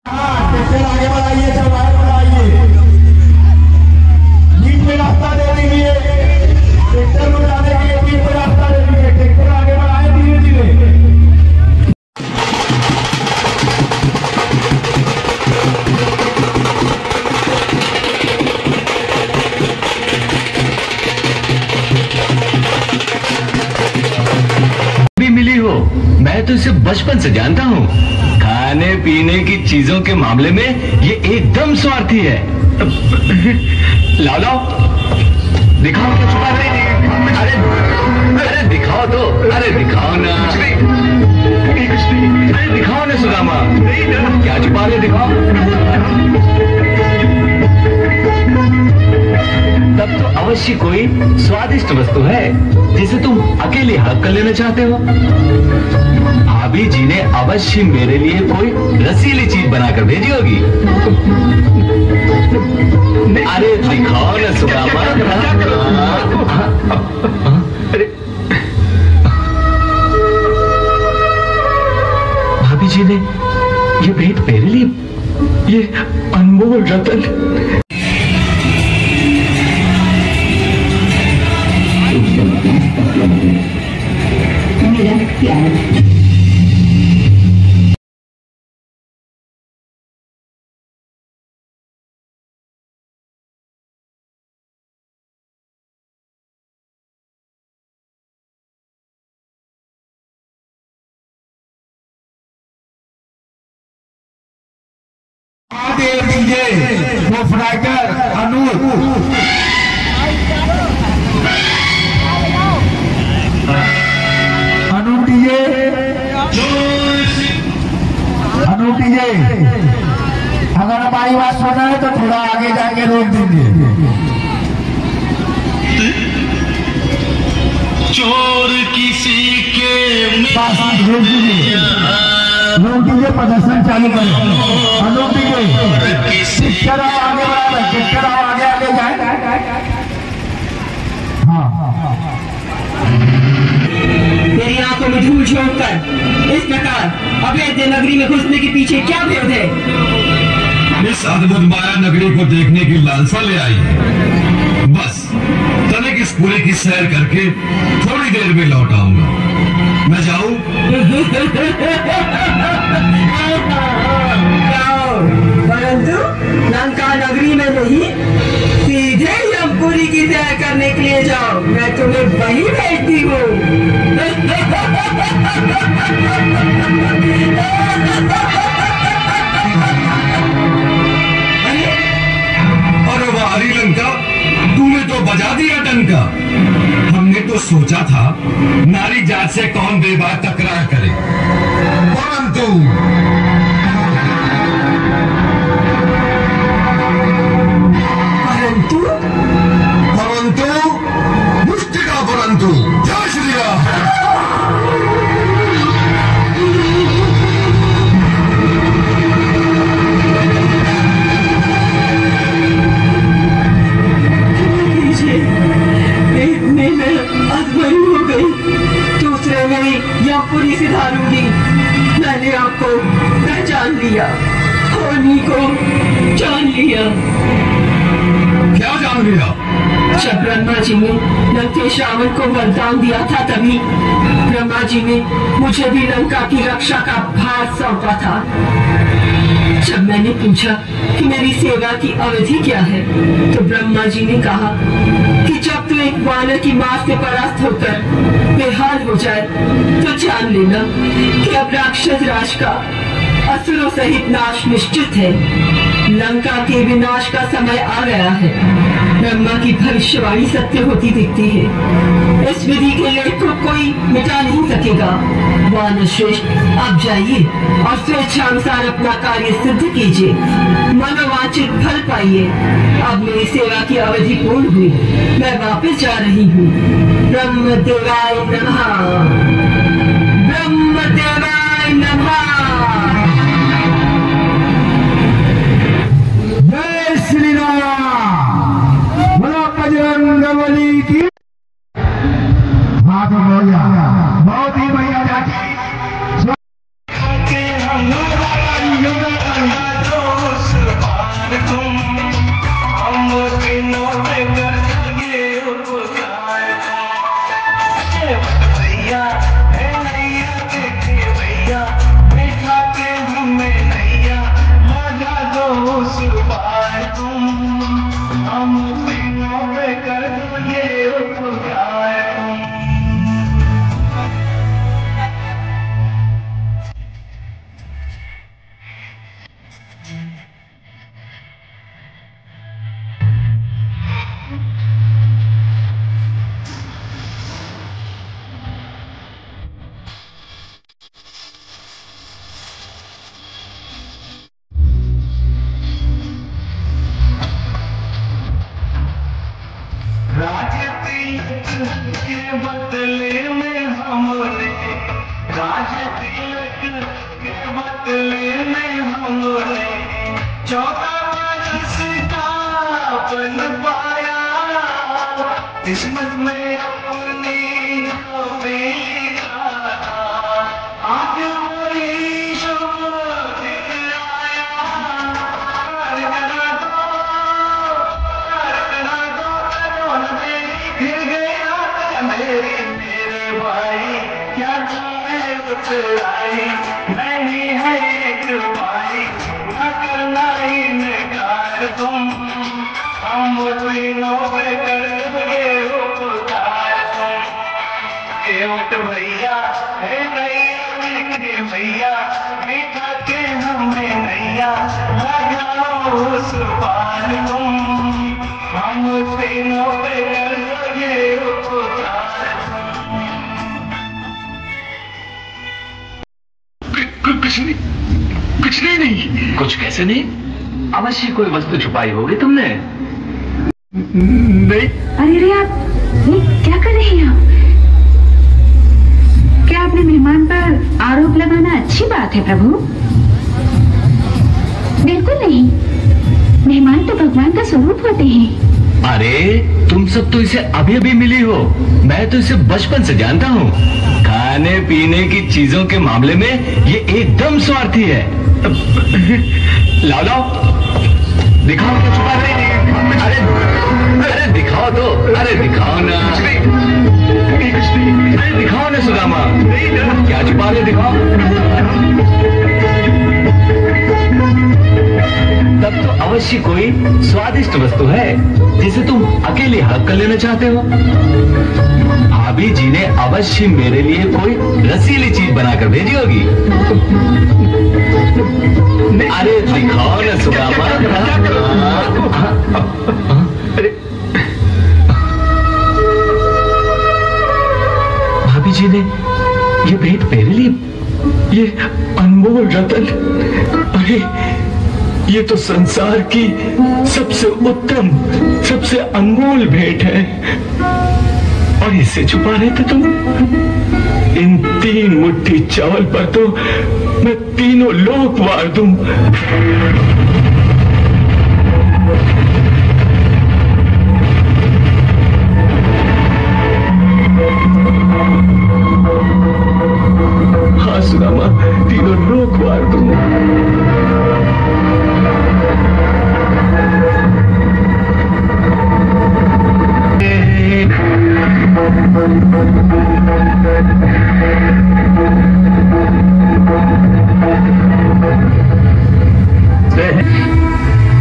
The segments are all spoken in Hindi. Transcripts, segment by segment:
ट्रैक्टर आगे बढ़ाइए, सब आगे बढ़ाइए, बीच में रास्ता दे दीजिए, ट्रैक्टर को जाने के लिए बीच में रास्ता दे दीजिए, ट्रैक्टर आगे बढ़ाए धीरे धीरे। मिली हो, मैं तो इसे बचपन से जानता हूँ। खाने पीने की चीजों के मामले में ये एकदम स्वार्थी है। लाओ लाओ, दिखाओ क्या छुपा रही है। अरे दिखाओ तो, अरे दिखाओ ना, अरे दिखाओ ना सुदामा, क्या छुपा रहे, दिखाओ। तब तो अवश्य कोई स्वादिष्ट वस्तु है जिसे तुम अकेले हड़प कर लेना चाहते हो। भाभी जी ने अवश्य मेरे लिए कोई रसीली चीज बनाकर भेजी होगी। अरे दिखाओ ना सुदामा। भाभी जी ने ये भेंट मेरे लिए, ये अनमोल रतन। मेरा प्यार महादेव दीजिए वो फ्राइटर अनूप दीजिए। अगर हमारी बात सुना है तो थोड़ा आगे जाके रोक दीजिए। चोर किसी के रोक दीजिए, रोक दीजिए, प्रदर्शन चालू करें। अनूप दीजिए, किसकर आगे बढ़ा, किसकर आगे आगे जाए। हाँ मेरी आंखों में धूल झोंक कर इस प्रकार अवैध नगरी में घुसने के पीछे क्या विरोध है? इस अद्भुत माया नगरी को देखने की लालसा ले आई है। बस तनिक इस पूरे की सैर करके थोड़ी देर में लौट आऊंगा। मैं जाऊं? परंतु लंका नगरी में नहीं, सीधे यमपुरी की सैर करने के लिए जाओ। मैं तुम्हें वही भेजती हूँ। अरे वाह हरी लंका, तूने तो बजा दिया डंका। हमने तो सोचा था नारी जात से कौन बेबाक तकरार करे, परंतु मुष्टि का परंतु। जय श्री राम। हो गई, दूसरे में या पूरी सिधारूंगी। मैंने आपको पहचान लिया, होनी को जान लिया। क्या जान लिया? जब ब्रह्मा जी ने लंकेश रावण को वरदान दिया था, तभी ब्रह्मा जी ने मुझे भी लंका की रक्षा का भार सौंपा था। जब मैंने पूछा कि मेरी सेवा की अवधि क्या है, तो ब्रह्मा जी ने कहा कि जब तू एक वानर की मार से परास्त होकर बेहाल हो जाए तो जान लेना कि अब राक्षस राज का असुरों सहित नाश निश्चित है। लंका के विनाश का समय आ गया है। ब्रह्मा की भविष्यवाणी सत्य होती दिखती है। इस विधि के लेख को कोई मिटा नहीं सकेगा। वानर श्रेष्ठ, आप जाइए और स्वेच्छानुसार अपना कार्य सिद्ध कीजिए, मनोवांछित फल पाइए। अब मेरी सेवा की अवधि पूर्ण हुई, मैं वापस जा रही हूँ। ब्रह्मदेवाय नमः, ब्रह्मदेवाय नमः। जय श्री राम, बोलो बजरंगबली की। हाथ बढ़िया, बहुत ही बढ़िया जाती। भैया हे नैया देखिए भैया बिठा के हमें नैया लगा दो उस पार तुम हम तीनों पे कर दो ये उपकार तुम। के बदले में हमने राजतिलक के बदले में हमने 14 बरस का बन पाया किस्मत में अपनी आज वही शुभ दिन आया मेरे भाई क्या तुम्हें उतराई नहीं है एक भाई न करना ही निकार तुम हम तीनों पे कर ये उपकार तुम। ये उठ भैया हे नैया भैया बिठा के हमें नैया लगाओ उस पार तुम हम तीनों पे कर ये उपकार। कुछ नहीं। कुछ कैसे नहीं? अवश्य कोई वस्तु छुपाई होगी तुमने। नहीं। अरे आप ये क्या कर रहे हैं आप? क्या अपने मेहमान पर आरोप लगाना अच्छी बात है प्रभु? बिल्कुल नहीं, मेहमान तो भगवान का स्वरूप होते हैं। अरे तुम सब तो इसे अभी अभी मिली हो, मैं तो इसे बचपन से जानता हूँ। खाने पीने की चीजों के मामले में ये एकदम स्वार्थी है। लाओ दिखाओ क्या छुपा रही है? अरे दिखाओ तो, अरे दिखाओ ना, अरे दिखाओ ना सुदामा, क्या छुपा रहे दिखाओ। तब तो अवश्य कोई स्वादिष्ट वस्तु है जिसे तुम अकेले हक कर लेना चाहते हो। भाभी जी ने अवश्य मेरे लिए कोई रसीली चीज बनाकर भेजी होगी। अरे दिखाओ ना सुदामा। भाभी जी ने ये भेंट मेरे लिए, ये अनमोल रतन, अरे ये तो संसार की सबसे उत्तम, सबसे अनमोल भेंट है और इससे छुपा रहे थे तुम। इन 3 मुट्ठी चावल पर तो मैं तीनों लोक वार दूं। हाँ सुदामा, तीनों लोक वार दूं।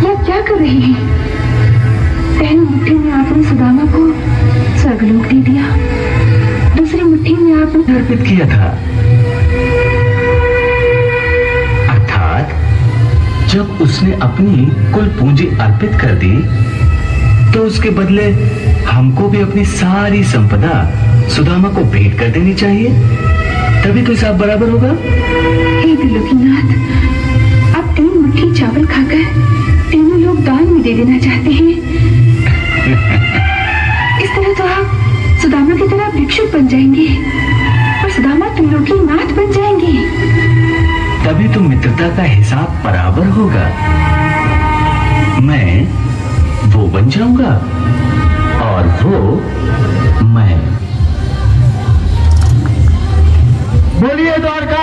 ये क्या कर रहे हैं? पहली मुट्ठी में आपने सुदामा को स्वर्गलोक दे दिया, दूसरी मुट्ठी में आपने अर्पित किया था। अर्थात जब उसने अपनी कुल पूंजी अर्पित कर दी तो उसके बदले हमको भी अपनी सारी संपदा सुदामा को भेंट कर देनी चाहिए, तभी तो हिसाब बराबर होगा। हे त्रिलोकीनाथ, आप 3 मुट्ठी चावल खाकर तीनों लोग दान में दे देना चाहते हैं। इस तरह तो आप सुदामा की तरह भिक्षुक बन जाएंगे और सुदामा त्रिलोकीनाथ बन जाएंगे। तभी तो मित्रता का हिसाब बराबर होगा। मैं वो बन जाऊंगा और वो मैं। बोलिए द्वारका